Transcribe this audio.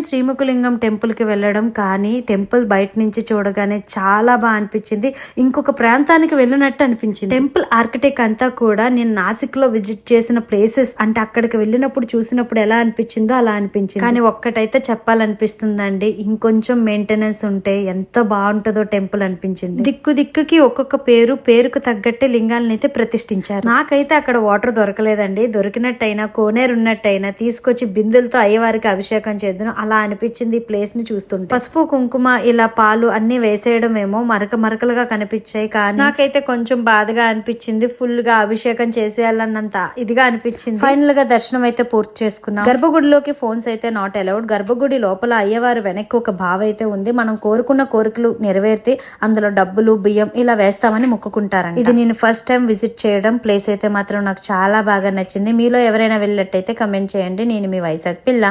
Srimukhalingam temple కి వెళ్ళడం, కానీ టెంపుల్ బయట నుంచి చూడగానే చాలా బాగా అనిపించింది. ఇంకొక ప్రాంతానికి వెళ్ళినట్టు అనిపించింది. టెంపుల్ ఆర్కిటెక్ట్ అంతా కూడా నేను నాసిక్ లో విజిట్ చేసిన ప్లేసెస్ అంటే అక్కడికి వెళ్ళినప్పుడు చూసినప్పుడు ఎలా అనిపించిందో అలా అనిపించింది. కానీ ఒక్కటైతే చెప్పాలనిపిస్తుందండి, ఇంకొంచెం మెయింటెనెన్స్ ఉంటే ఎంత బాగుంటుందో టెంపుల్ అనిపించింది. దిక్కు దిక్కుకి ఒక్కొక్క పేరుకు తగ్గట్టే లింగాలను అయితే ప్రతిష్ఠించారు. నాకైతే అక్కడ వాటర్ దొరకలేదండి. దొరికినట్టయినా కోనేరు ఉన్నట్టయినా తీసుకొచ్చి బిందులతో అయ్యవారికి అభిషేకం చేద్దాం అలా అనిపించింది ఈ ప్లేస్ ని చూస్తుంటే. పసుపు కుంకుమ ఇలా పాలు అన్ని వేసేయడం ఏమో మరకలుగా కనిపించాయి, కానీ నాకైతే కొంచెం బాధగా అనిపించింది. ఫుల్ గా అభిషేకం చేసేయాలన్నంత ఇదిగా అనిపించింది. ఫైనల్ గా దర్శనం అయితే పూర్తి చేసుకున్నాం. గర్భగుడిలోకి ఫోన్స్ అయితే నాట్ అలౌడ్. గర్భగుడి లోపల అయ్యవారు వెనక్కి ఒక బావ అయితే ఉంది. మనం కోరుకున్న కోరికలు నెరవేర్తి అందులో డబ్బులు బియ్యం ఇలా వేస్తామని మొక్కుకుంటారండి. ఇది నేను ఫస్ట్ టైం విజిట్ చేయడం. ప్లేస్ అయితే మాత్రం నాకు చాలా బాగా నచ్చింది. మీలో ఎవరైనా వెళ్ళినట్టయితే కమెంట్ చేయండి. నేను మీ వైజాగ్ పిల్ల.